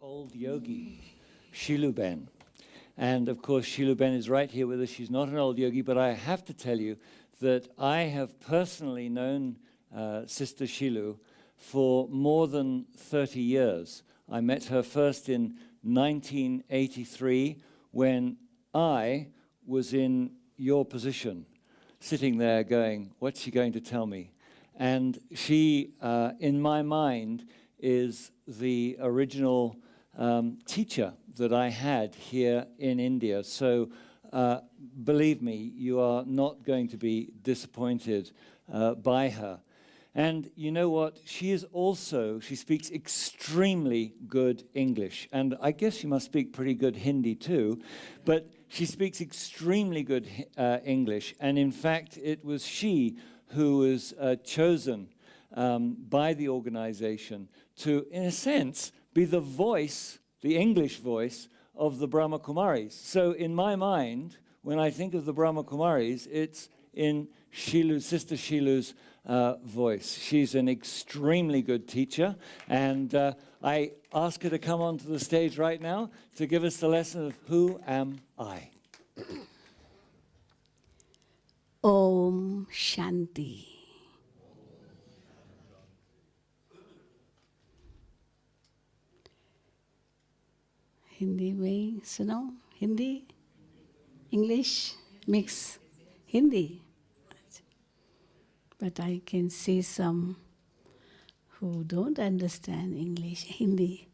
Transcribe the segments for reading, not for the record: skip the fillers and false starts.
old yogi, Shiluben. And of course, Shiluben is right here with us. She's not an old yogi, but I have to tell you that I have personally known Sister Shilu for more than 30 years. I met her first in 1983 when I was in your position, sitting there going, what's she going to tell me? And she, in my mind, is the original teacher that I had here in India. So believe me, you are not going to be disappointed by her. And you know what? She speaks extremely good English. And I guess she must speak pretty good Hindi too. But she speaks extremely good English. And in fact, it was she who was chosen by the organization to, in a sense, be the voice, the English voice of the Brahma Kumaris. So in my mind, when I think of the Brahma Kumaris, it's in Sister Shilu's voice. She's an extremely good teacher, and I ask her to come onto the stage right now to give us the lesson of Who Am I? Om Shanti. Hindi में सुनो, Hindi English mix Hindi. But I can see some who don't understand English, Hindi.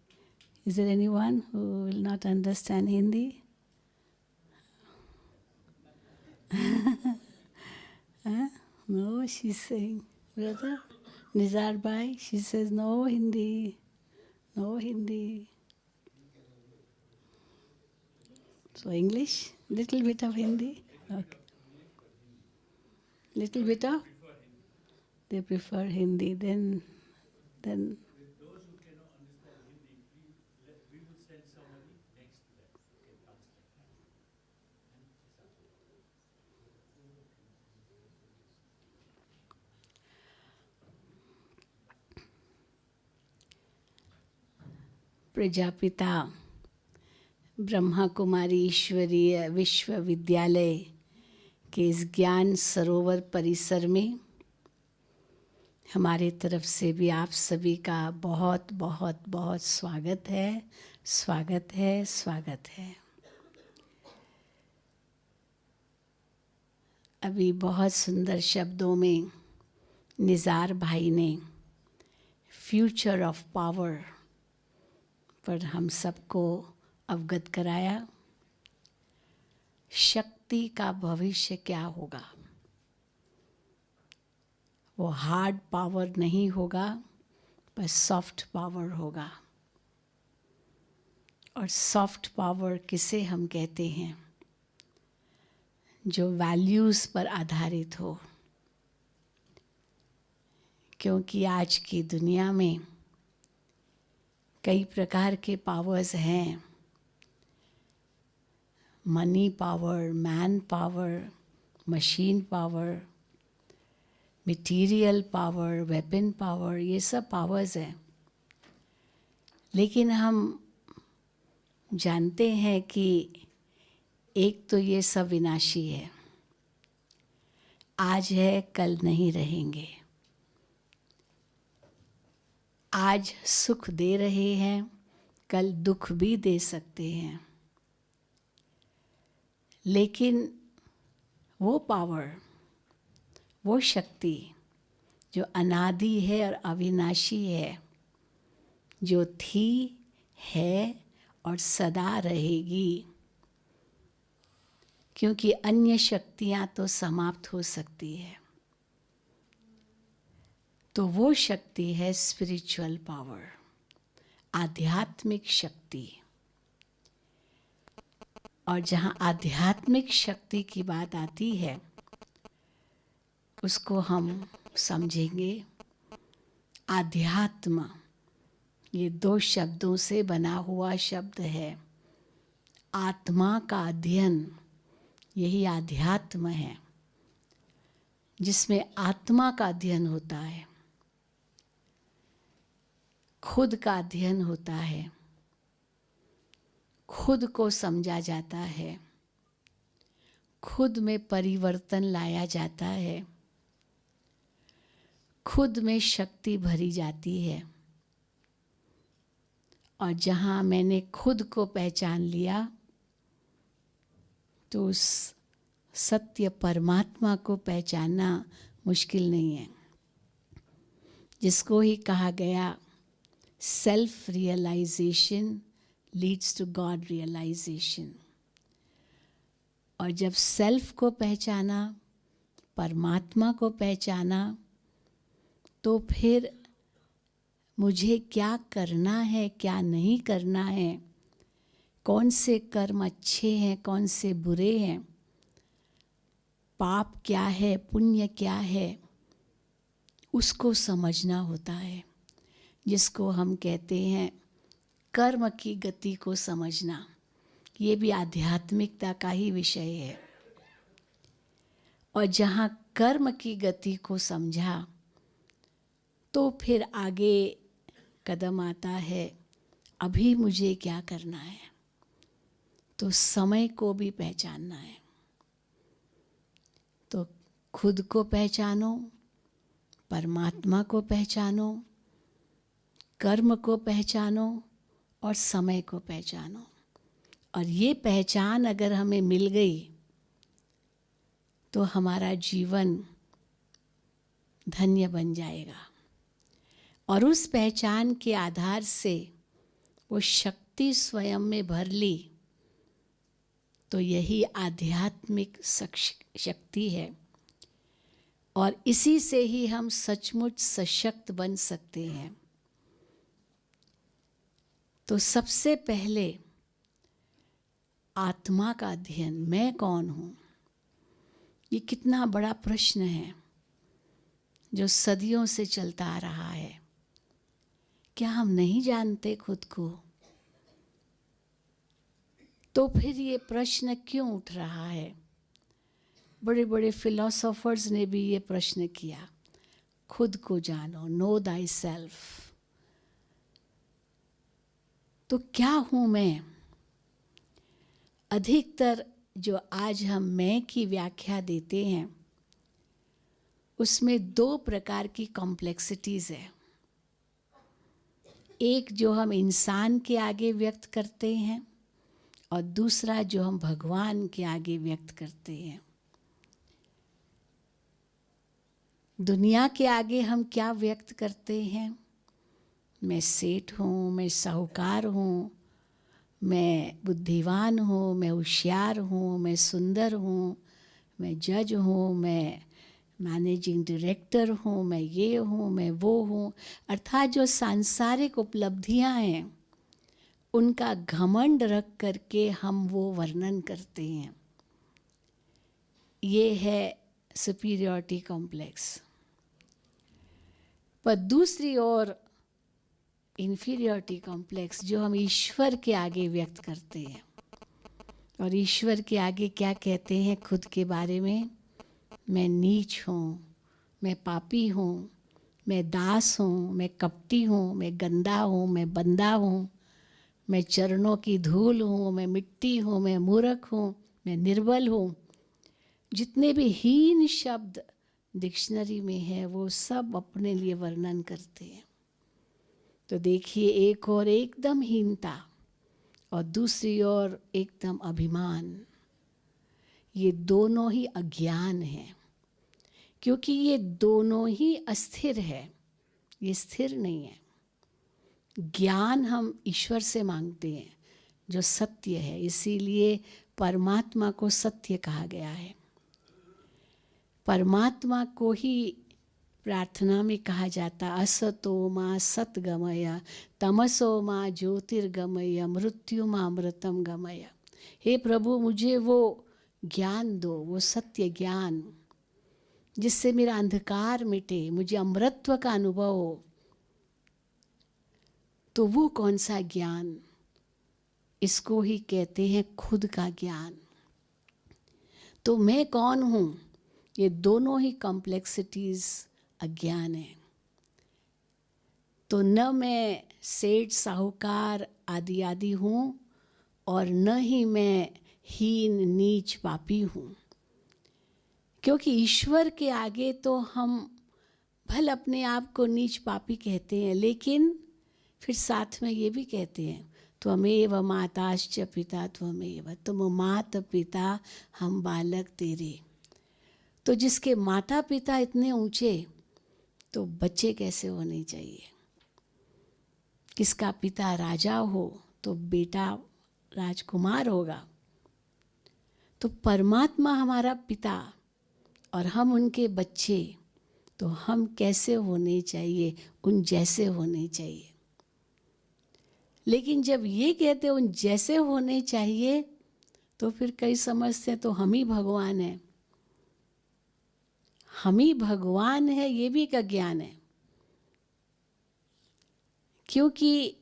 Is there anyone who will not understand Hindi? Huh? No, she's saying, brother, Nizar Bhai, she says, no Hindi, no Hindi. So English, little bit of Hindi, okay. Little bit of? They prefer Hindi, then. With those who cannot understand Hindi, we will send somebody next to them who can translate. Prajapita Brahma Kumari Ishwariya Vishwavidyalaya के इस ज्ञान सरोवर परिसर में हमारे तरफ से भी आप सभी का बहुत बहुत बहुत स्वागत है, स्वागत है, स्वागत है. अभी बहुत सुंदर शब्दों में निज़ार भाई ने फ्यूचर ऑफ पावर पर हम सबको अवगत कराया. शक्ति का भविष्य क्या होगा? वो हार्ड पावर नहीं होगा, पर सॉफ्ट पावर होगा. और सॉफ्ट पावर किसे हम कहते हैं? जो वैल्यूज़ पर आधारित हो. क्योंकि आज की दुनिया में कई प्रकार के पावर्स हैं. Money power, man power, machine power, material power, weapon power, ये सब पावर्स हैं. लेकिन हम जानते हैं कि एक तो ये सब विनाशी है. आज है, कल नहीं रहेंगे. आज सुख दे रहे हैं, कल दुख भी दे सकते हैं. लेकिन वो पावर, वो शक्ति जो अनादि है और अविनाशी है, जो थी, है और सदा रहेगी. क्योंकि अन्य शक्तियां तो समाप्त हो सकती है. तो वो शक्ति है स्पिरिचुअल पावर, आध्यात्मिक शक्ति. और जहाँ आध्यात्मिक शक्ति की बात आती है, उसको हम समझेंगे. आध्यात्म ये दो शब्दों से बना हुआ शब्द है. आत्मा का अध्ययन, यही आध्यात्म है, जिसमें आत्मा का अध्ययन होता है, खुद का अध्ययन होता है. खुद को समझा जाता है, खुद में परिवर्तन लाया जाता है, खुद में शक्ति भरी जाती है। और जहाँ मैंने खुद को पहचान लिया तो उस सत्य परमात्मा को पहचानना मुश्किल नहीं है, जिसको ही कहा गया self realization leads to God realization. और जब सेल्फ को पहचाना, परमात्मा को पहचाना, तो फिर मुझे क्या करना है, क्या नहीं करना है, कौन से कर्म अच्छे हैं, कौन से बुरे हैं, पाप क्या है, पुण्य क्या है, उसको समझना होता है, जिसको हम कहते हैं कर्म की गति को समझना। ये भी आध्यात्मिकता का ही विषय है। और जहाँ कर्म की गति को समझा तो फिर आगे कदम आता है, अभी मुझे क्या करना है। तो समय को भी पहचानना है। तो खुद को पहचानो, परमात्मा को पहचानो, कर्म को पहचानो और समय को पहचानो। और ये पहचान अगर हमें मिल गई तो हमारा जीवन धन्य बन जाएगा। और उस पहचान के आधार से वो शक्ति स्वयं में भर ली तो यही आध्यात्मिक शक्ति है। और इसी से ही हम सचमुच सशक्त बन सकते हैं। तो सबसे पहले आत्मा का अध्ययन, मैं कौन हूँ, ये कितना बड़ा प्रश्न है जो सदियों से चलता आ रहा है। क्या हम नहीं जानते खुद को? तो फिर ये प्रश्न क्यों उठ रहा है? बड़े बड़े फिलोसोफर्स ने भी ये प्रश्न किया, खुद को जानो, नो दाई सेल्फ। तो क्या हूँ मैं? अधिकतर जो आज हम मैं की व्याख्या देते हैं उसमें दो प्रकार की कॉम्प्लेक्सिटीज़ है। एक जो हम इंसान के आगे व्यक्त करते हैं और दूसरा जो हम भगवान के आगे व्यक्त करते हैं। दुनिया के आगे हम क्या व्यक्त करते हैं? मैं सेठ हूँ, मैं साहूकार हूँ, मैं बुद्धिमान हूँ, मैं होशियार हूँ, मैं सुंदर हूँ, मैं जज हूँ, मैं मैनेजिंग डायरेक्टर हूँ, मैं ये हूँ, मैं वो हूँ। अर्थात जो सांसारिक उपलब्धियाँ हैं उनका घमंड रख करके हम वो वर्णन करते हैं। ये है सुपीरियरिटी कॉम्प्लेक्स। पर दूसरी ओर इन्फीरियरिटी कॉम्प्लेक्स जो हम ईश्वर के आगे व्यक्त करते हैं। और ईश्वर के आगे क्या कहते हैं खुद के बारे में? मैं नीच हूँ, मैं पापी हूँ, मैं दास हूँ, मैं कपटी हूँ, मैं गंदा हूँ, मैं बंदा हूँ, मैं चरणों की धूल हूँ, मैं मिट्टी हूँ, मैं मूर्ख हूँ, मैं निर्बल हूँ। जितने भी हीन शब्द डिक्शनरी में है वो सब अपने लिए वर्णन करते हैं। तो देखिए, एक और एकदम हीनता और दूसरी ओर एकदम अभिमान। ये दोनों ही अज्ञान है, क्योंकि ये दोनों ही अस्थिर है, ये स्थिर नहीं है। ज्ञान हम ईश्वर से मांगते हैं जो सत्य है, इसीलिए परमात्मा को सत्य कहा गया है। परमात्मा को ही प्रार्थना में कहा जाता, असतो मा सतगमय, तमसो मा ज्योतिर्गमय, मृत्यु मा अमृतम गमय। हे प्रभु, मुझे वो ज्ञान दो, वो सत्य ज्ञान जिससे मेरा अंधकार मिटे, मुझे अमृतत्व का अनुभव हो। तो वो कौन सा ज्ञान? इसको ही कहते हैं खुद का ज्ञान। तो मैं कौन हूँ? ये दोनों ही कॉम्प्लेक्सिटीज अज्ञान है। तो न मैं सेठ साहूकार आदि आदि हूँ और न ही मैं हीन नीच पापी हूँ। क्योंकि ईश्वर के आगे तो हम भले अपने आप को नीच पापी कहते हैं, लेकिन फिर साथ में ये भी कहते हैं त्वमेव माताश्च पिता त्वमेव, तुम मात पिता हम बालक तेरे। तो जिसके माता पिता इतने ऊंचे, तो बच्चे कैसे होने चाहिए? किसका पिता राजा हो तो बेटा राजकुमार होगा। तो परमात्मा हमारा पिता और हम उनके बच्चे, तो हम कैसे होने चाहिए? उन जैसे होने चाहिए। लेकिन जब ये कहते उन जैसे होने चाहिए, तो फिर कई समझते हैं तो हम ही भगवान हैं। हम ही भगवान है, ये भी एक अज्ञान है। क्योंकि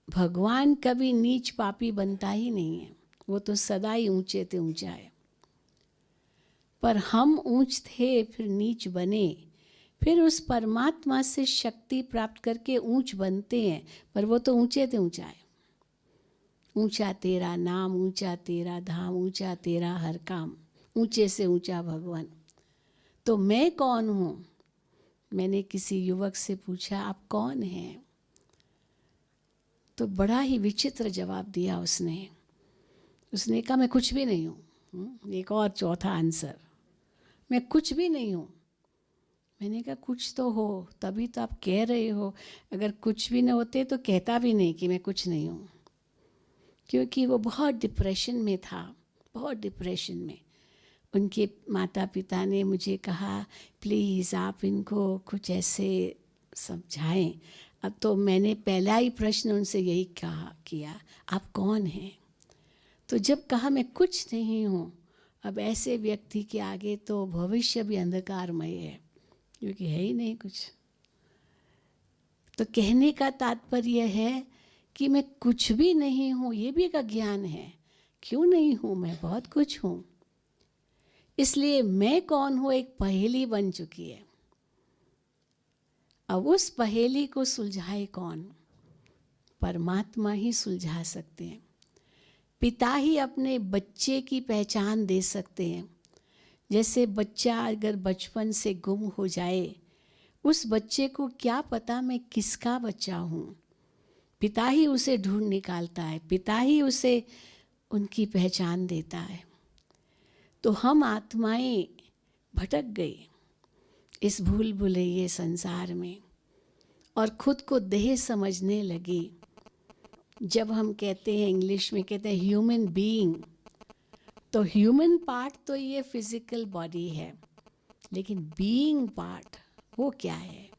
भगवान कभी नीच पापी बनता ही नहीं है, वो तो सदा ही ऊंचे ते ऊंचा है। पर हम ऊंच थे, फिर नीच बने, फिर उस परमात्मा से शक्ति प्राप्त करके ऊंच बनते हैं, पर वो तो ऊंचे ते ऊंचा है। ऊंचा तेरा नाम, ऊंचा तेरा धाम, ऊंचा तेरा हर काम, ऊंचे से ऊंचा भगवान। तो मैं कौन हूँ? मैंने किसी युवक से पूछा आप कौन हैं? तो बड़ा ही विचित्र जवाब दिया उसने। उसने कहा मैं कुछ भी नहीं हूँ। एक और चौथा आंसर, मैं कुछ भी नहीं हूँ। मैंने कहा कुछ तो हो, तभी तो आप कह रहे हो। अगर कुछ भी न होते तो कहता भी नहीं कि मैं कुछ नहीं हूँ। क्योंकि वो बहुत डिप्रेशन में था, बहुत डिप्रेशन में। उनके माता पिता ने मुझे कहा प्लीज़ आप इनको कुछ ऐसे समझाएं। अब तो मैंने पहला ही प्रश्न उनसे यही किया आप कौन हैं? तो जब कहा मैं कुछ नहीं हूँ, अब ऐसे व्यक्ति के आगे तो भविष्य भी अंधकारमय है, क्योंकि है ही नहीं कुछ। तो कहने का तात्पर्य है कि मैं कुछ भी नहीं हूँ, ये भी एक अज्ञान है। क्यों नहीं हूँ? मैं बहुत कुछ हूँ। इसलिए मैं कौन हूँ एक पहेली बन चुकी है। अब उस पहेली को सुलझाए कौन? परमात्मा ही सुलझा सकते हैं। पिता ही अपने बच्चे की पहचान दे सकते हैं। जैसे बच्चा अगर बचपन से गुम हो जाए, उस बच्चे को क्या पता मैं किसका बच्चा हूँ? पिता ही उसे ढूंढ निकालता है, पिता ही उसे उनकी पहचान देता है। तो हम आत्माएं भटक गई इस भूल भुलैये संसार में और खुद को देह समझने लगी। जब हम कहते हैं, इंग्लिश में कहते हैं ह्यूमन बीइंग, तो ह्यूमन पार्ट तो ये फिजिकल बॉडी है, लेकिन बीइंग पार्ट वो क्या है?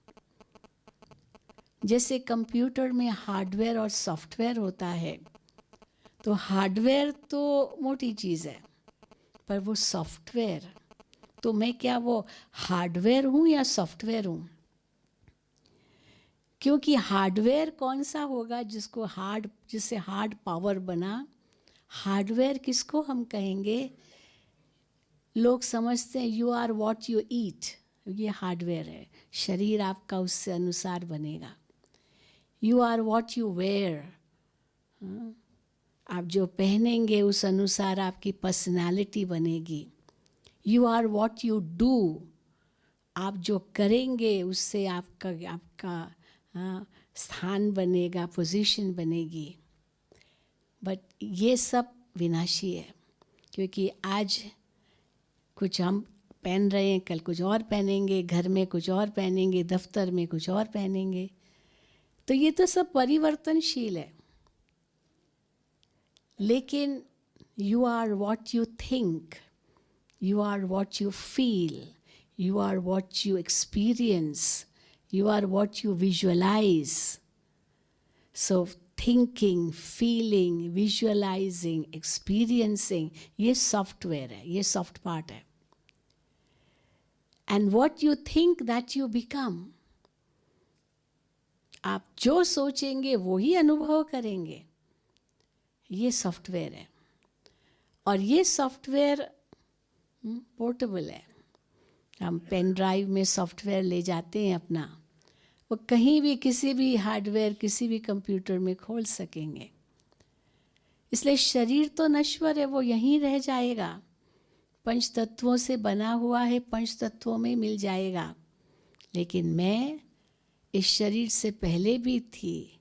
जैसे कंप्यूटर में हार्डवेयर और सॉफ्टवेयर होता है, तो हार्डवेयर तो मोटी चीज़ है, पर वो सॉफ्टवेयर, तो मैं क्या वो हार्डवेयर हूँ या सॉफ्टवेयर हूँ? क्योंकि हार्डवेयर कौन सा होगा जिससे हार्ड पावर बना? हार्डवेयर किसको हम कहेंगे? लोग समझते हैं you are what you eat, ये हार्डवेयर है, शरीर आपका उससे अनुसार बनेगा। You are what you wear, आप जो पहनेंगे उस अनुसार आपकी पर्सनालिटी बनेगी। You are what you do, आप जो करेंगे उससे आपका स्थान बनेगा, पोजीशन बनेगी। बट ये सब विनाशी है, क्योंकि आज कुछ हम पहन रहे हैं, कल कुछ और पहनेंगे, घर में कुछ और पहनेंगे, दफ्तर में कुछ और पहनेंगे। तो ये तो सब परिवर्तनशील है। लेकिन you are what you think, you are what you feel, you are what you experience, you are what you visualize. So thinking, feeling, visualizing, experiencing, ये सॉफ्टवेयर है, ये सॉफ्ट पार्ट है। And what you think that you become, आप जो सोचेंगे वो ही अनुभव करेंगे, ये सॉफ्टवेयर है। और ये सॉफ्टवेयर पोर्टेबल है। हम पेन ड्राइव में सॉफ्टवेयर ले जाते हैं अपना, वो कहीं भी किसी भी हार्डवेयर, किसी भी कंप्यूटर में खोल सकेंगे। इसलिए शरीर तो नश्वर है, वो यहीं रह जाएगा, पंच तत्वों से बना हुआ है, पंच तत्वों में मिल जाएगा। लेकिन मैं इस शरीर से पहले भी थी,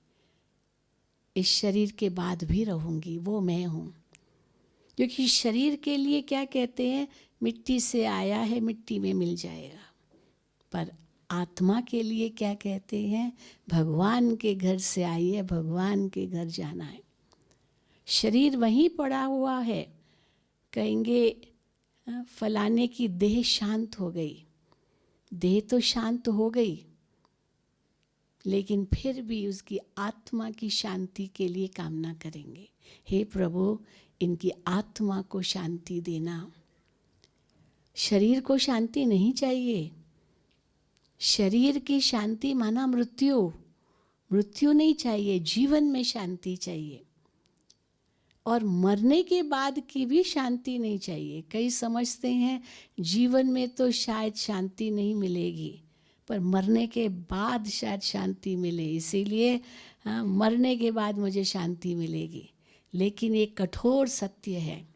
इस शरीर के बाद भी रहूंगी, वो मैं हूँ। क्योंकि शरीर के लिए क्या कहते हैं, मिट्टी से आया है, मिट्टी में मिल जाएगा। पर आत्मा के लिए क्या कहते हैं, भगवान के घर से आई है, भगवान के घर जाना है। शरीर वहीं पड़ा हुआ है, कहेंगे फलाने की देह शांत हो गई, देह तो शांत हो गई, लेकिन फिर भी उसकी आत्मा की शांति के लिए कामना करेंगे, हे प्रभु इनकी आत्मा को शांति देना। शरीर को शांति नहीं चाहिए। शरीर की शांति माना मृत्यु, मृत्यु नहीं चाहिए, जीवन में शांति चाहिए। और मरने के बाद की भी शांति नहीं चाहिए। कई समझते हैं जीवन में तो शायद शांति नहीं मिलेगी, पर मरने के बाद शायद शांति मिले, इसीलिए मरने के बाद मुझे शांति मिलेगी। लेकिन एक कठोर सत्य है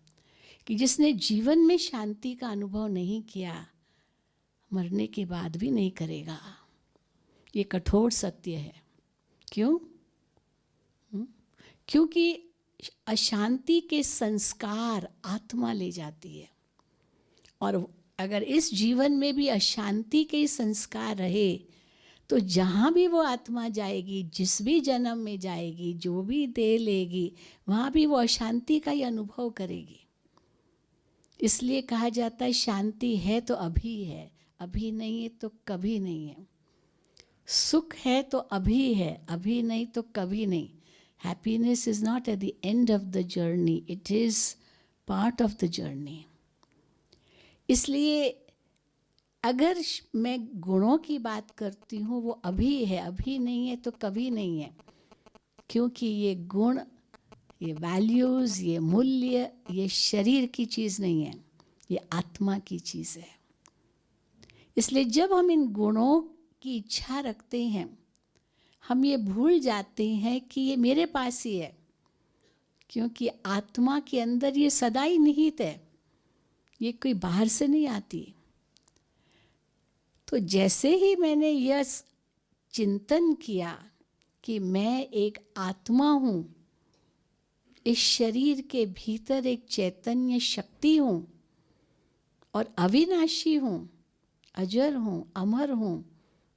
कि जिसने जीवन में शांति का अनुभव नहीं किया, मरने के बाद भी नहीं करेगा। ये कठोर सत्य है। क्यों? क्योंकि अशांति के संस्कार आत्मा ले जाती है, और अगर इस जीवन में भी अशांति के संस्कार रहे तो जहाँ भी वो आत्मा जाएगी, जिस भी जन्म में जाएगी, जो भी देह लेगी, वहाँ भी वो अशांति का ही अनुभव करेगी। इसलिए कहा जाता है शांति है तो अभी है, अभी नहीं है तो कभी नहीं है। सुख है तो अभी है, अभी नहीं तो कभी नहीं। Happiness is not at the end of the journey, it is part of the journey. इसलिए अगर मैं गुणों की बात करती हूँ, वो अभी है, अभी नहीं है तो कभी नहीं है। क्योंकि ये गुण, ये वैल्यूज़, ये मूल्य, ये शरीर की चीज़ नहीं है, ये आत्मा की चीज़ है। इसलिए जब हम इन गुणों की इच्छा रखते हैं, हम ये भूल जाते हैं कि ये मेरे पास ही है, क्योंकि आत्मा के अंदर ये सदा ही निहित है, ये कोई बाहर से नहीं आती। तो जैसे ही मैंने यह चिंतन किया कि मैं एक आत्मा हूँ, इस शरीर के भीतर एक चैतन्य शक्ति हूँ और अविनाशी हूँ, अजर हूँ, अमर हूँ,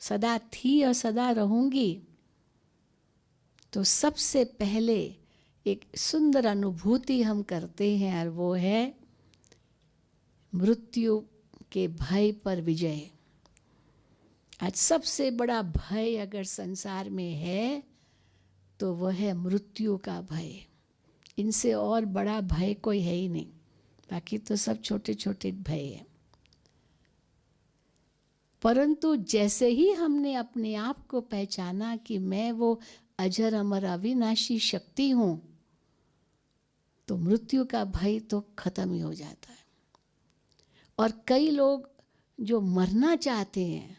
सदा थी और सदा रहूँगी, तो सबसे पहले एक सुंदर अनुभूति हम करते हैं, और वो है मृत्यु के भय पर विजय। आज सबसे बड़ा भय अगर संसार में है तो वह है मृत्यु का भय। इनसे और बड़ा भय कोई है ही नहीं, बाकी तो सब छोटे छोटे भय हैं। परंतु जैसे ही हमने अपने आप को पहचाना कि मैं वो अजर अमर अविनाशी शक्ति हूँ, तो मृत्यु का भय तो खत्म ही हो जाता है। और कई लोग जो मरना चाहते हैं,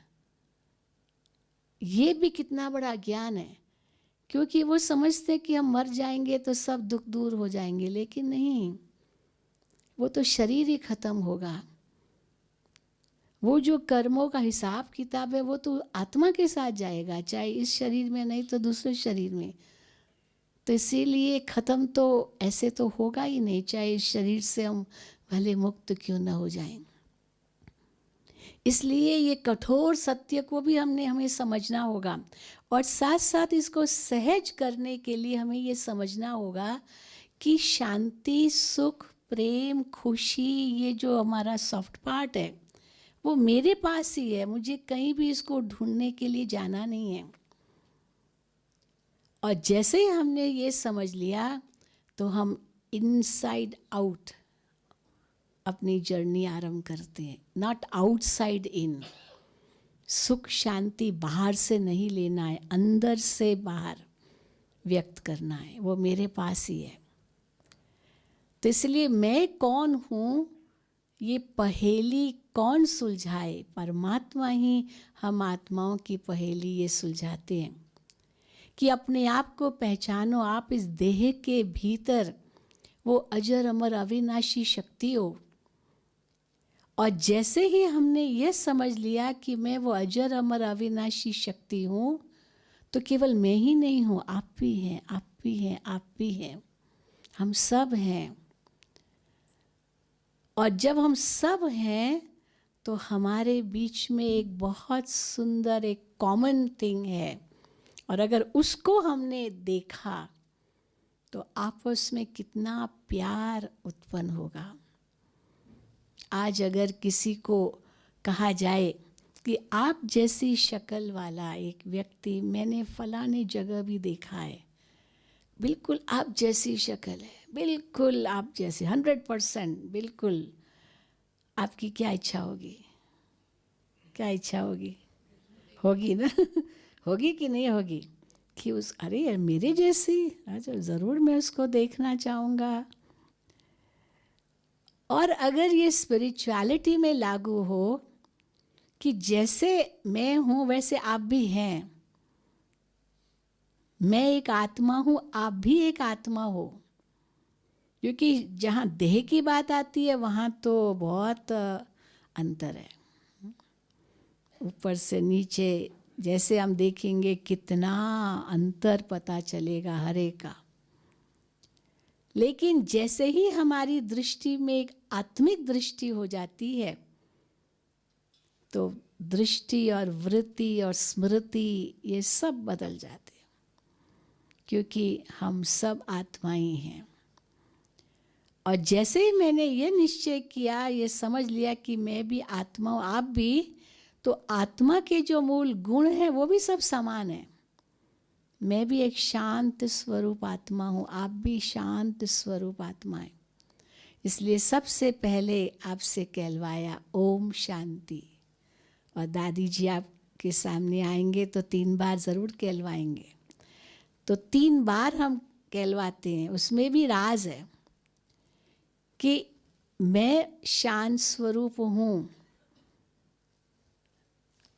ये भी कितना बड़ा ज्ञान है, क्योंकि वो समझते कि हम मर जाएंगे तो सब दुख दूर हो जाएंगे, लेकिन नहीं, वो तो शरीर ही खत्म होगा। वो जो कर्मों का हिसाब किताब है वो तो आत्मा के साथ जाएगा, चाहे इस शरीर में नहीं तो दूसरे शरीर में। तो इसीलिए खत्म तो ऐसे तो होगा ही नहीं, चाहे इस शरीर से हम भले मुक्त क्यों न हो जाएं। इसलिए ये कठोर सत्य को भी हमें समझना होगा, और साथ साथ इसको सहज करने के लिए हमें ये समझना होगा कि शांति, सुख, प्रेम, खुशी, ये जो हमारा सॉफ्ट पार्ट है वो मेरे पास ही है, मुझे कहीं भी इसको ढूंढने के लिए जाना नहीं है। और जैसे ही हमने ये समझ लिया तो हम इनसाइड आउट अपनी जर्नी आरंभ करते हैं, नॉट आउटसाइड इन। सुख शांति बाहर से नहीं लेना है, अंदर से बाहर व्यक्त करना है, वो मेरे पास ही है। तो इसलिए मैं कौन हूँ, ये पहेली कौन सुलझाए? परमात्मा ही हम आत्माओं की पहेली ये सुलझाते हैं कि अपने आप को पहचानो। आप इस देह के भीतर वो अजर अमर अविनाशी शक्ति हो। और जैसे ही हमने ये समझ लिया कि मैं वो अजर अमर अविनाशी शक्ति हूँ, तो केवल मैं ही नहीं हूँ, आप भी हैं, आप भी हैं, आप भी हैं, हम सब हैं। और जब हम सब हैं तो हमारे बीच में एक बहुत सुंदर एक कॉमन थिंग है, और अगर उसको हमने देखा तो आपस में कितना प्यार उत्पन्न होगा। आज अगर किसी को कहा जाए कि आप जैसी शक्ल वाला एक व्यक्ति मैंने फलाने जगह भी देखा है, बिल्कुल आप जैसी शक्ल है, बिल्कुल आप जैसे 100%, बिल्कुल, आपकी क्या इच्छा होगी? क्या इच्छा होगी? होगी ना? होगी कि नहीं होगी? कि उस अरे यार मेरे जैसी, अच्छा ज़रूर मैं उसको देखना चाहूँगा। और अगर ये स्पिरिचुअलिटी में लागू हो कि जैसे मैं हूँ वैसे आप भी हैं, मैं एक आत्मा हूँ, आप भी एक आत्मा हो, क्योंकि जहाँ देह की बात आती है वहाँ तो बहुत अंतर है। ऊपर से नीचे जैसे हम देखेंगे कितना अंतर पता चलेगा हर एक का। लेकिन जैसे ही हमारी दृष्टि में एक आत्मिक दृष्टि हो जाती है, तो दृष्टि और वृत्ति और स्मृति ये सब बदल जाते हैं, क्योंकि हम सब आत्माएं हैं। और जैसे ही मैंने ये निश्चय किया, ये समझ लिया कि मैं भी आत्मा हूँ, आप भी, तो आत्मा के जो मूल गुण हैं वो भी सब समान हैं। मैं भी एक शांत स्वरूप आत्मा हूँ, आप भी शांत स्वरूप आत्मा हैं। इसलिए सबसे पहले आपसे कहलवाया ओम शांति। और दादी जी आपके सामने आएंगे तो 3 बार ज़रूर कहलवाएंगे। तो 3 बार हम कहलवाते हैं, उसमें भी राज है कि मैं शांत स्वरूप हूँ,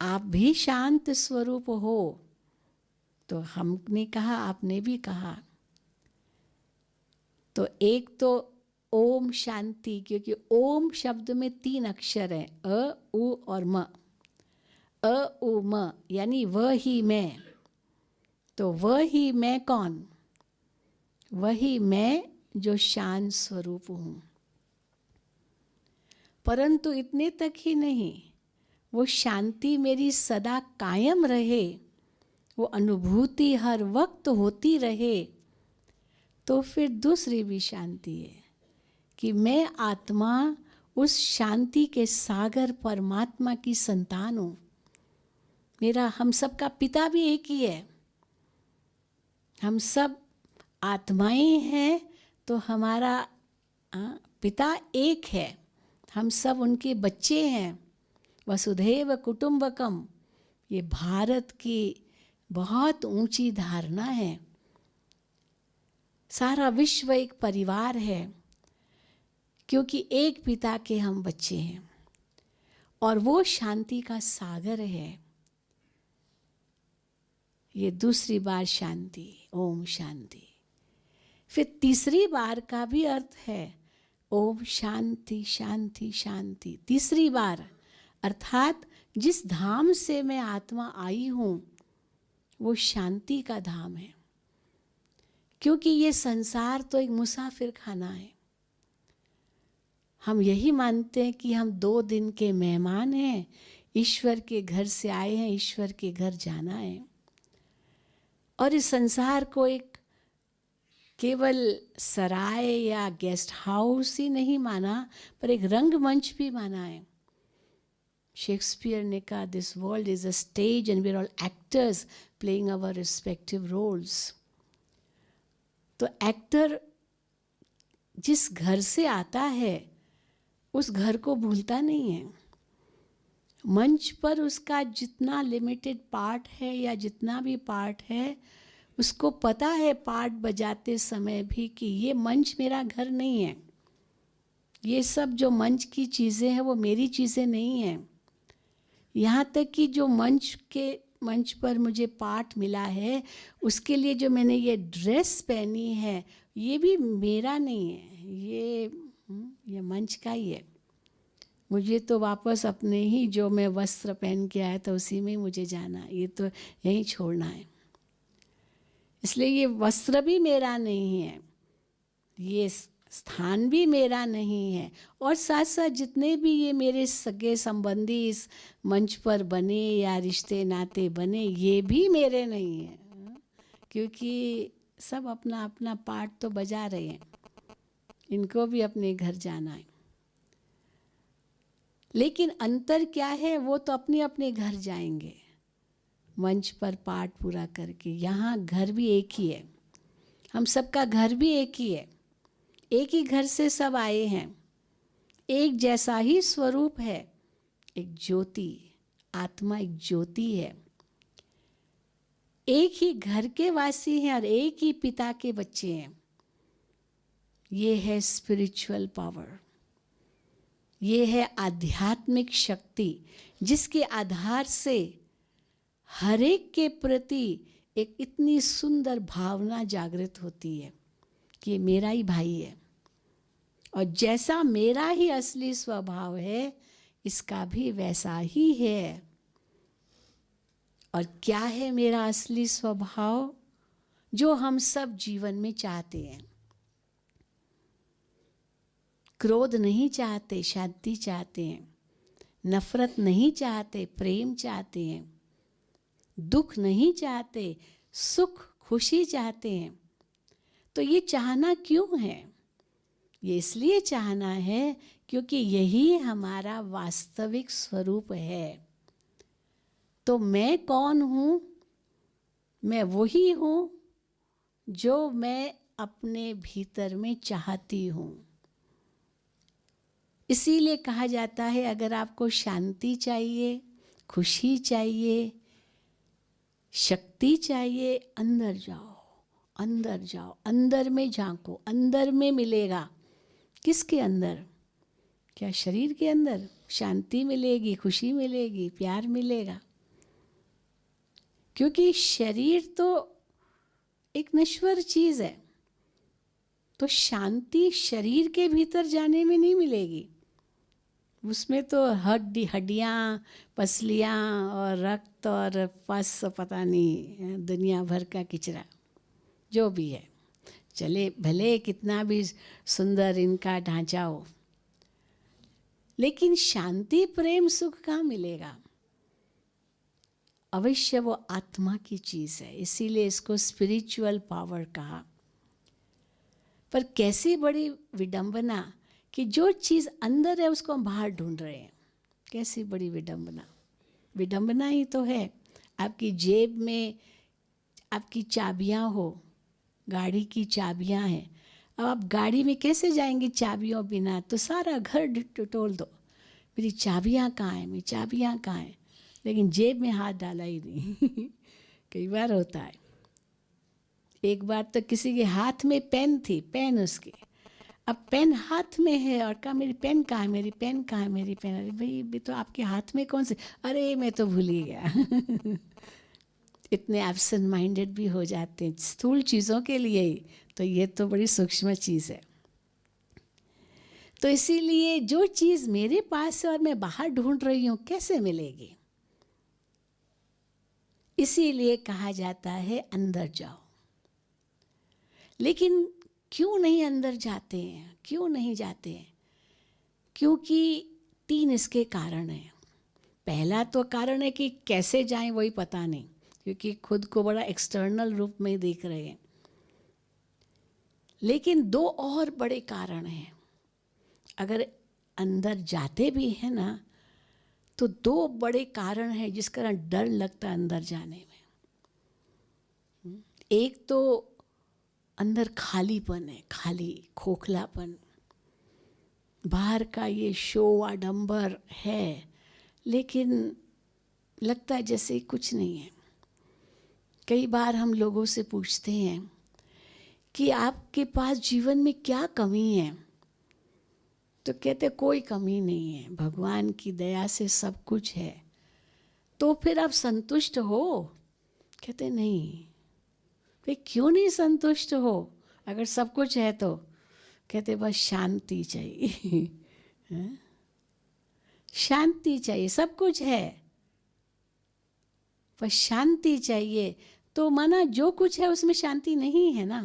आप भी शांत स्वरूप हो। तो हमने कहा, आपने भी कहा। तो एक तो ओम शांति, क्योंकि ओम शब्द में 3 अक्षर हैं, अ, उ और म। अ, उ, म यानी वह ही मैं। तो वह ही मैं कौन? वही मैं जो शांत स्वरूप हूँ। परंतु इतने तक ही नहीं, वो शांति मेरी सदा कायम रहे, वो अनुभूति हर वक्त होती रहे। तो फिर दूसरी भी शांति है कि मैं आत्मा उस शांति के सागर परमात्मा की संतान हूँ। मेरा हम सब का पिता भी एक ही है, हम सब आत्माएं हैं, तो हमारा पिता एक है, हम सब उनके बच्चे हैं। वसुधैव कुटुंबकम, ये भारत की बहुत ऊंची धारणा है। सारा विश्व एक परिवार है, क्योंकि एक पिता के हम बच्चे हैं, और वो शांति का सागर है। ये दूसरी बार शांति, ओम शांति। फिर तीसरी बार का भी अर्थ है ओम शांति शांति शांति। तीसरी बार अर्थात जिस धाम से मैं आत्मा आई हूँ वो शांति का धाम है, क्योंकि ये संसार तो एक मुसाफिर खाना है। हम यही मानते हैं कि हम 2 दिन के मेहमान हैं, ईश्वर के घर से आए हैं, ईश्वर के घर जाना है। और इस संसार को एक केवल सराय या गेस्ट हाउस ही नहीं माना, पर एक रंगमंच भी माना है। शेक्सपियर ने कहा, this world is a stage and we are all actors playing our respective roles. तो एक्टर जिस घर से आता है उस घर को भूलता नहीं है। मंच पर उसका जितना लिमिटेड पार्ट है या जितना भी पार्ट है, उसको पता है पार्ट बजाते समय भी कि ये मंच मेरा घर नहीं है, ये सब जो मंच की चीज़ें हैं वो मेरी चीज़ें नहीं हैं। यहाँ तक कि जो मंच पर मुझे पार्ट मिला है, उसके लिए जो मैंने ये ड्रेस पहनी है, ये भी मेरा नहीं है, ये मंच का ही है। मुझे तो वापस अपने ही जो मैं वस्त्र पहन के आया था उसी में ही मुझे जाना है, ये तो यहीं छोड़ना है। इसलिए ये वस्त्र भी मेरा नहीं है, ये स्थान भी मेरा नहीं है, और साथ साथ जितने भी ये मेरे सगे संबंधी इस मंच पर बने या रिश्ते नाते बने, ये भी मेरे नहीं हैं, क्योंकि सब अपना अपना पार्ट तो बजा रहे हैं, इनको भी अपने घर जाना है। लेकिन अंतर क्या है, वो तो अपने अपने घर जाएंगे मंच पर पाठ पूरा करके। यहाँ घर भी एक ही है, हम सबका घर भी एक ही है, एक ही घर से सब आए हैं, एक जैसा ही स्वरूप है, एक ज्योति, आत्मा एक ज्योति है, एक ही घर के वासी हैं और एक ही पिता के बच्चे हैं। ये है स्पिरिचुअल पावर, ये है आध्यात्मिक शक्ति, जिसके आधार से हर एक के प्रति एक इतनी सुंदर भावना जागृत होती है कि ये मेरा ही भाई है, और जैसा मेरा ही असली स्वभाव है इसका भी वैसा ही है। और क्या है मेरा असली स्वभाव, जो हम सब जीवन में चाहते हैं? क्रोध नहीं चाहते, शांति चाहते हैं। नफरत नहीं चाहते, प्रेम चाहते हैं। दुख नहीं चाहते, सुख खुशी चाहते हैं। तो ये चाहना क्यों है? ये इसलिए चाहना है क्योंकि यही हमारा वास्तविक स्वरूप है। तो मैं कौन हूँ? मैं वही हूँ जो मैं अपने भीतर में चाहती हूँ। इसीलिए कहा जाता है, अगर आपको शांति चाहिए, खुशी चाहिए, शक्ति चाहिए, अंदर जाओ, अंदर जाओ, अंदर में झांको, अंदर में मिलेगा। किसके अंदर? क्या शरीर के अंदर शांति मिलेगी, खुशी मिलेगी, प्यार मिलेगा? क्योंकि शरीर तो एक नश्वर चीज है, तो शांति शरीर के भीतर जाने में नहीं मिलेगी। उसमें तो हड्डियाँ, पसलियाँ और रक्त और पस, पता नहीं दुनिया भर का किचरा जो भी है, चले भले कितना भी सुंदर इनका ढांचा हो, लेकिन शांति, प्रेम, सुख कहाँ मिलेगा? अवश्य वो आत्मा की चीज़ है, इसीलिए इसको स्पिरिचुअल पावर कहा। पर कैसी बड़ी विडंबना कि जो चीज़ अंदर है उसको हम बाहर ढूंढ रहे हैं। कैसी बड़ी विडंबना! विडंबना ही तो है। आपकी जेब में आपकी चाबियां हो, गाड़ी की चाबियां हैं, अब आप गाड़ी में कैसे जाएंगे चाबियों बिना? तो सारा घर टटोल दो, मेरी चाबियां कहाँ हैं, मेरी चाबियां कहाँ हैं, लेकिन जेब में हाथ डाला ही नहीं। कई बार होता है। एक बार तो किसी के हाथ में पेन थी, पेन उसकी, अब पेन हाथ में है और कहा मेरी पेन कहाँ है, मेरी पेन कहाँ है, मेरी पेन? अरे भाई भी तो आपके हाथ में कौन से? अरे मैं तो भूल ही गया। इतने एब्सेंट माइंडेड भी हो जाते हैं स्थूल चीज़ों के लिए ही, तो ये तो बड़ी सूक्ष्म चीज़ है। तो इसीलिए जो चीज़ मेरे पास है और मैं बाहर ढूंढ रही हूँ, कैसे मिलेगी? इसीलिए कहा जाता है अंदर जाओ। लेकिन क्यों नहीं अंदर जाते हैं? क्यों नहीं जाते हैं? क्योंकि 3 इसके कारण हैं। पहला तो कारण है कि कैसे जाएं वही पता नहीं, क्योंकि खुद को बड़ा एक्सटर्नल रूप में देख रहे हैं। लेकिन 2 और बड़े कारण हैं। अगर अंदर जाते भी हैं ना, तो 2 बड़े कारण हैं जिस कारण डर लगता है अंदर जाने में। एक तो अंदर खालीपन है, खाली खोखलापन। बाहर का ये शो आडंबर है, लेकिन लगता है जैसे कुछ नहीं है। कई बार हम लोगों से पूछते हैं कि आपके पास जीवन में क्या कमी है, तो कहते कोई कमी नहीं है, भगवान की दया से सब कुछ है। तो फिर आप संतुष्ट हो? कहते नहीं। भाई क्यों नहीं संतुष्ट हो? अगर सब कुछ है तो कहते बस शांति चाहिए। हाँ? शांति चाहिए, सब कुछ है पर शांति चाहिए। तो माना जो कुछ है उसमें शांति नहीं है ना,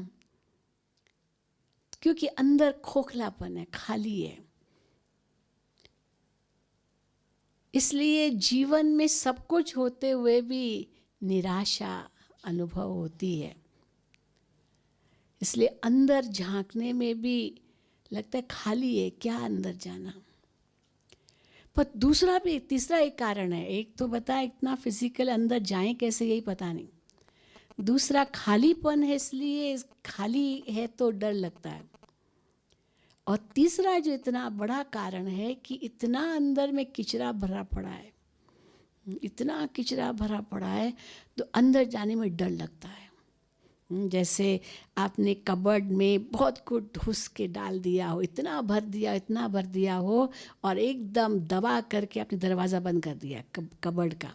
क्योंकि अंदर खोखलापन है, खाली है। इसलिए जीवन में सब कुछ होते हुए भी निराशा अनुभव होती है। इसलिए अंदर झांकने में भी लगता है खाली है, क्या अंदर जाना। पर दूसरा भी, तीसरा एक कारण है। एक तो बताया इतना फिजिकल अंदर जाएं कैसे, यही पता नहीं। दूसरा खालीपन है, इसलिए खाली है तो डर लगता है। और तीसरा जो इतना बड़ा कारण है कि इतना अंदर में किचरा भरा पड़ा है, इतना किचरा भरा पड़ा है तो अंदर जाने में डर लगता है। जैसे आपने कबर्ड में बहुत कुछ ढूस के डाल दिया हो, इतना भर दिया हो और एकदम दबा करके आपने दरवाज़ा बंद कर दिया कबर्ड का।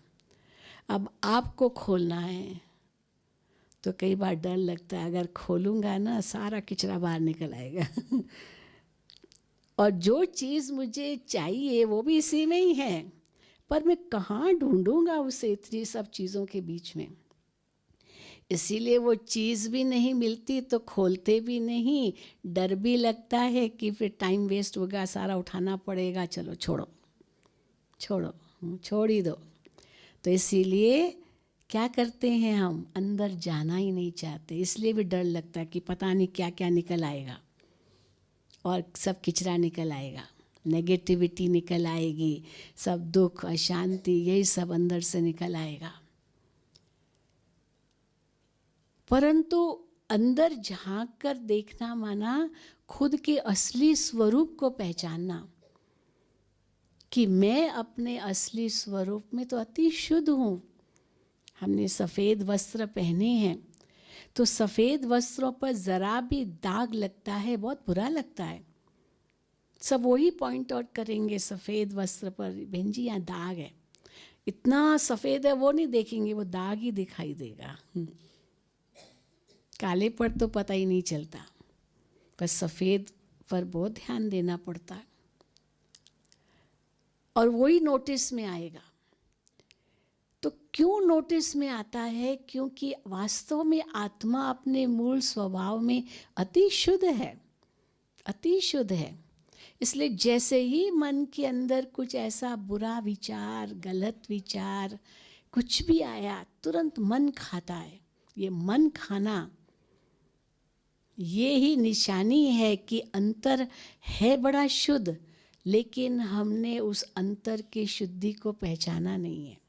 अब आपको खोलना है तो कई बार डर लगता है, अगर खोलूँगा ना सारा किचरा बाहर निकल आएगा। और जो चीज़ मुझे चाहिए वो भी इसी में ही है, पर मैं कहाँ ढूंढूंगा उसे इतनी सब चीज़ों के बीच में। इसीलिए वो चीज़ भी नहीं मिलती तो खोलते भी नहीं, डर भी लगता है कि फिर टाइम वेस्ट होगा, सारा उठाना पड़ेगा, चलो छोड़ो छोड़ो छोड़ ही दो। तो इसीलिए क्या करते हैं, हम अंदर जाना ही नहीं चाहते। इसलिए भी डर लगता है कि पता नहीं क्या क्या निकल आएगा और सब किचरा निकल आएगा, नेगेटिविटी निकल आएगी, सब दुख अशांति यही सब अंदर से निकल आएगा। परंतु अंदर झांक कर देखना माना खुद के असली स्वरूप को पहचानना कि मैं अपने असली स्वरूप में तो अति शुद्ध हूँ। हमने सफ़ेद वस्त्र पहने हैं तो सफ़ेद वस्त्रों पर ज़रा भी दाग लगता है, बहुत बुरा लगता है। सब वही पॉइंट आउट करेंगे सफ़ेद वस्त्र पर, बहन जी यहाँ दाग है, इतना सफ़ेद है, वो नहीं देखेंगे, वो दाग ही दिखाई देगा। काले पर तो पता ही नहीं चलता, पर सफ़ेद पर बहुत ध्यान देना पड़ता है और वही नोटिस में आएगा। तो क्यों नोटिस में आता है? क्योंकि वास्तव में आत्मा अपने मूल स्वभाव में अति शुद्ध है, अति शुद्ध है। इसलिए जैसे ही मन के अंदर कुछ ऐसा बुरा विचार, गलत विचार कुछ भी आया, तुरंत मन खाता है। ये मन खाना ये ही निशानी है कि अंतर है बड़ा शुद्ध, लेकिन हमने उस अंतर की शुद्धि को पहचाना नहीं है।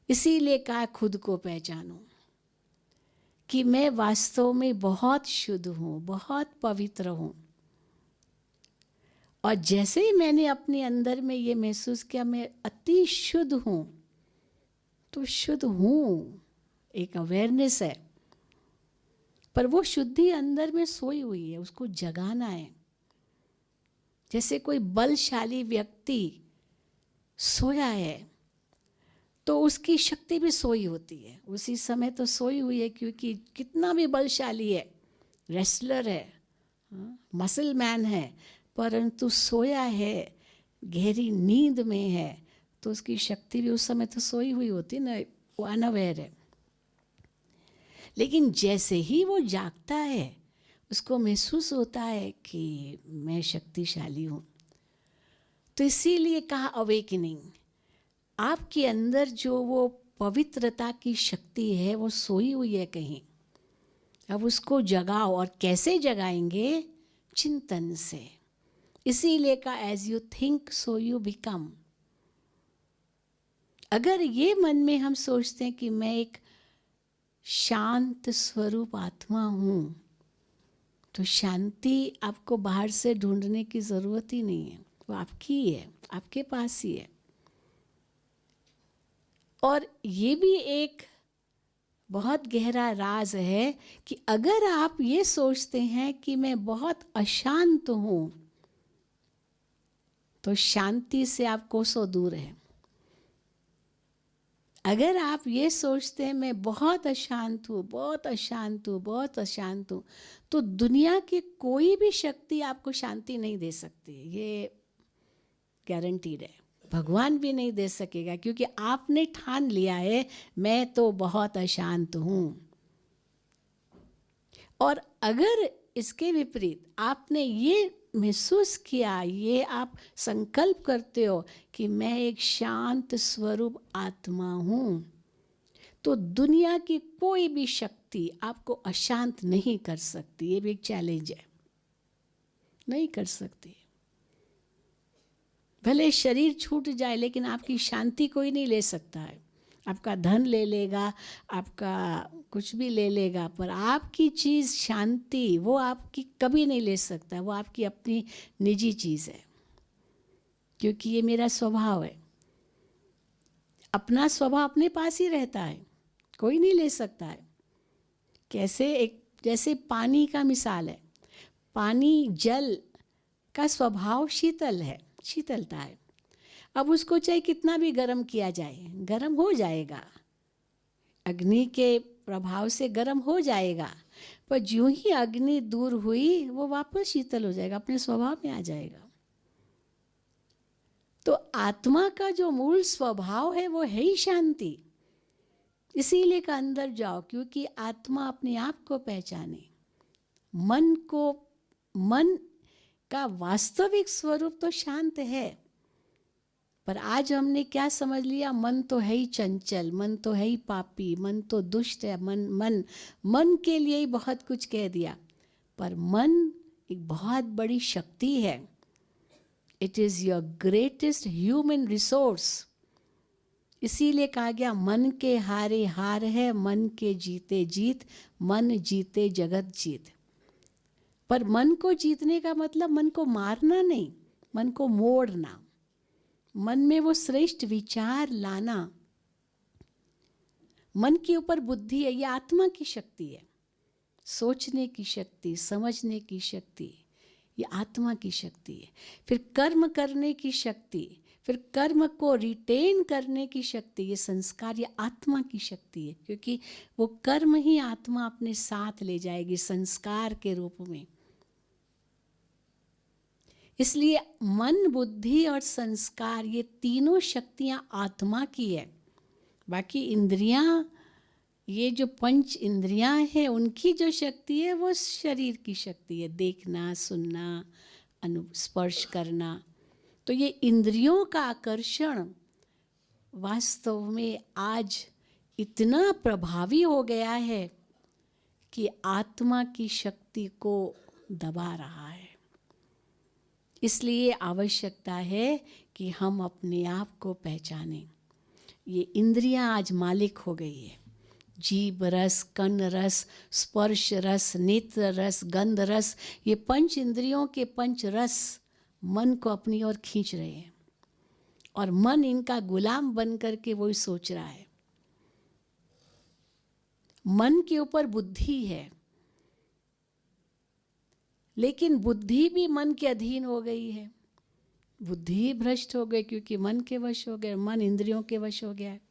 इसीलिए कहा खुद को पहचानो कि मैं वास्तव में बहुत शुद्ध हूँ, बहुत पवित्र हूँ। और जैसे ही मैंने अपने अंदर में ये महसूस किया मैं अति शुद्ध हूँ, तो शुद्ध हूँ एक अवेयरनेस है, पर वो शुद्धि अंदर में सोई हुई है, उसको जगाना है। जैसे कोई बलशाली व्यक्ति सोया है तो उसकी शक्ति भी सोई होती है, उसी समय तो सोई हुई है, क्योंकि कितना भी बलशाली है, रेसलर है, मसल मैन है, परंतु सोया है, गहरी नींद में है, तो उसकी शक्ति भी उस समय तो सोई हुई होती ना, वो अनअवेयर है। लेकिन जैसे ही वो जागता है उसको महसूस होता है कि मैं शक्तिशाली हूँ। तो इसीलिए कहा अवेकनिंग, आपके अंदर जो वो पवित्रता की शक्ति है वो सोई हुई है कहीं, अब उसको जगाओ। और कैसे जगाएंगे? चिंतन से। इसीलिए कहा as you think so you become. अगर ये मन में हम सोचते हैं कि मैं एक शांत स्वरूप आत्मा हूँ, तो शांति आपको बाहर से ढूंढने की ज़रूरत ही नहीं है, वो आपकी ही है, आपके पास ही है। और ये भी एक बहुत गहरा राज है कि अगर आप ये सोचते हैं कि मैं बहुत अशांत हूँ, तो शांति से आप कोसों दूर है। अगर आप ये सोचते हैं मैं बहुत अशांत हूँ, बहुत अशांत हूँ, बहुत अशांत हूँ, तो दुनिया की कोई भी शक्ति आपको शांति नहीं दे सकती, ये गारंटीड है। भगवान भी नहीं दे सकेगा, क्योंकि आपने ठान लिया है मैं तो बहुत अशांत हूँ। और अगर इसके विपरीत आपने ये महसूस किया, ये आप संकल्प करते हो कि मैं एक शांत स्वरूप आत्मा हूँ, तो दुनिया की कोई भी शक्ति आपको अशांत नहीं कर सकती। ये भी एक चैलेंज है, नहीं कर सकती। भले शरीर छूट जाए लेकिन आपकी शांति कोई नहीं ले सकता है। आपका धन ले लेगा, आपका कुछ भी ले लेगा, पर आपकी चीज़ शांति वो आपकी कभी नहीं ले सकता। वो आपकी अपनी निजी चीज़ है, क्योंकि ये मेरा स्वभाव है। अपना स्वभाव अपने पास ही रहता है, कोई नहीं ले सकता है। कैसे, एक जैसे पानी का मिसाल है। पानी, जल का स्वभाव शीतल है, शीतलता है। अब उसको चाहे कितना भी गर्म किया जाए, गर्म हो जाएगा, अग्नि के प्रभाव से गर्म हो जाएगा, पर ज्यों ही अग्नि दूर हुई वो वापस शीतल हो जाएगा, अपने स्वभाव में आ जाएगा। तो आत्मा का जो मूल स्वभाव है वो है ही शांति। इसीलिए का अंदर जाओ, क्योंकि आत्मा अपने आप को पहचाने। मन का वास्तविक स्वरूप तो शांत है, पर आज हमने क्या समझ लिया, मन तो है ही चंचल, मन तो है ही पापी, मन तो दुष्ट है। मन के लिए ही बहुत कुछ कह दिया, पर मन एक बहुत बड़ी शक्ति है। It is your greatest human resource. इसीलिए कहा गया मन के हारे हार है, मन के जीते जीत, मन जीते जगत जीत। पर मन को जीतने का मतलब मन को मारना नहीं, मन को मोड़ना, मन में वो श्रेष्ठ विचार लाना। मन के ऊपर बुद्धि है, ये आत्मा की शक्ति है। सोचने की शक्ति, समझने की शक्ति, ये आत्मा की शक्ति है। फिर कर्म करने की शक्ति, फिर कर्म को रिटेन करने की शक्ति, ये संस्कार, ये आत्मा की शक्ति है। क्योंकि वो कर्म ही आत्मा अपने साथ ले जाएगी संस्कार के रूप में। इसलिए मन, बुद्धि और संस्कार, ये तीनों शक्तियाँ आत्मा की है। बाकी इंद्रियाँ, ये जो पंच इंद्रियाँ हैं, उनकी जो शक्ति है वो शरीर की शक्ति है, देखना, सुनना, स्पर्श करना। तो ये इंद्रियों का आकर्षण वास्तव में आज इतना प्रभावी हो गया है कि आत्मा की शक्ति को दबा रहा है। इसलिए आवश्यकता है कि हम अपने आप को पहचानें। ये इंद्रियां आज मालिक हो गई है। जीभ रस, कर्ण रस, स्पर्श रस, नेत्र रस, गंध रस, ये पंच इंद्रियों के पंच रस मन को अपनी ओर खींच रहे हैं, और मन इनका गुलाम बन करके वही सोच रहा है। मन के ऊपर बुद्धि है, लेकिन बुद्धि भी मन के अधीन हो गई है। बुद्धि ही भ्रष्ट हो गई, क्योंकि मन के वश हो गए, मन इंद्रियों के वश हो गया है।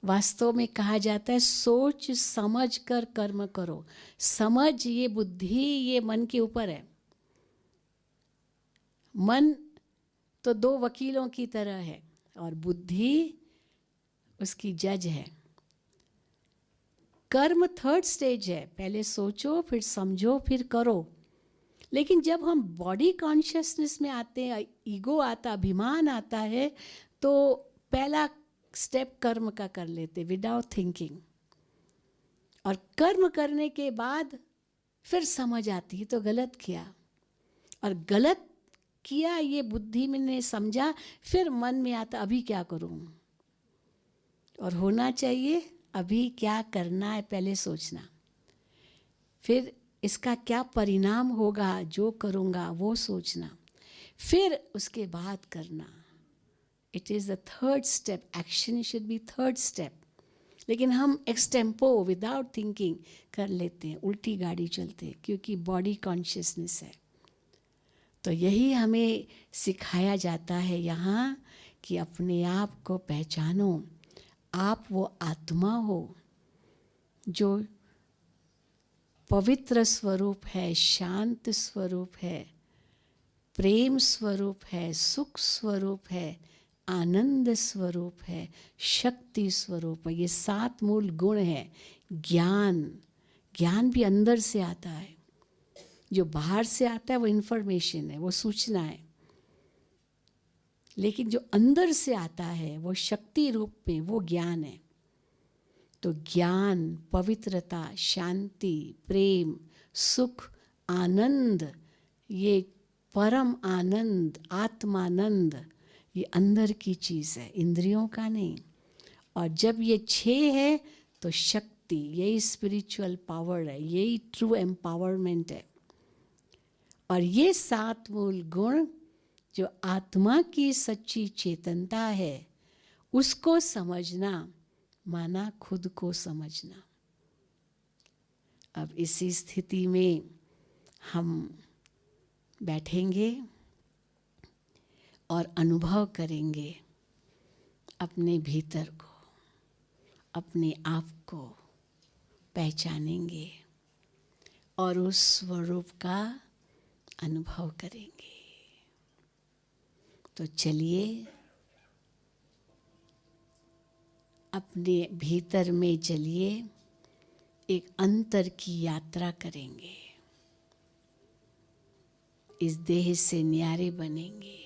वास्तव में कहा जाता है सोच समझ कर कर्म करो। समझ, ये बुद्धि, ये मन के ऊपर है। मन तो दो वकीलों की तरह है और बुद्धि उसकी जज है। कर्म थर्ड स्टेज है, पहले सोचो, फिर समझो, फिर करो। लेकिन जब हम बॉडी कॉन्शियसनेस में आते हैं, ईगो आता, अभिमान आता है, तो पहला स्टेप कर्म का कर लेते विदाउट थिंकिंग, और कर्म करने के बाद फिर समझ आती है तो गलत किया, और गलत किया ये बुद्धि में ने समझा, फिर मन में आता अभी क्या करूं, और होना चाहिए अभी क्या करना है पहले सोचना, फिर इसका क्या परिणाम होगा जो करूँगा वो सोचना, फिर उसके बाद करना। It is the third step. Action should be third step. लेकिन हम एक्सटेम्पो विदाउट थिंकिंग कर लेते हैं, उल्टी गाड़ी चलते हैं, क्योंकि बॉडी कॉन्शियसनेस है। तो यही हमें सिखाया जाता है यहाँ कि अपने आप को पहचानो, आप वो आत्मा हो जो पवित्र स्वरूप है, शांत स्वरूप है, प्रेम स्वरूप है, सुख स्वरूप है, आनंद स्वरूप है, शक्ति स्वरूप है। ये 7 मूल गुण है। ज्ञान, ज्ञान भी अंदर से आता है। जो बाहर से आता है वो इंफॉर्मेशन है, वो सूचना है, लेकिन जो अंदर से आता है वो शक्ति रूप में, वो ज्ञान है। तो ज्ञान, पवित्रता, शांति, प्रेम, सुख, आनंद, ये परम आनंद, आत्मानंद, ये अंदर की चीज़ है, इंद्रियों का नहीं। और जब ये 6 है तो शक्ति, यही स्पिरिचुअल पावर है, यही ट्रू एम्पावरमेंट है। और ये 7 मूल गुण जो आत्मा की सच्ची चेतनता है, उसको समझना माना खुद को समझना। अब इसी स्थिति में हम बैठेंगे और अनुभव करेंगे अपने भीतर को, अपने आप को पहचानेंगे और उस स्वरूप का अनुभव करेंगे। तो चलिए अपने भीतर में चलिए, एक अंतर की यात्रा करेंगे, इस देह से न्यारे बनेंगे।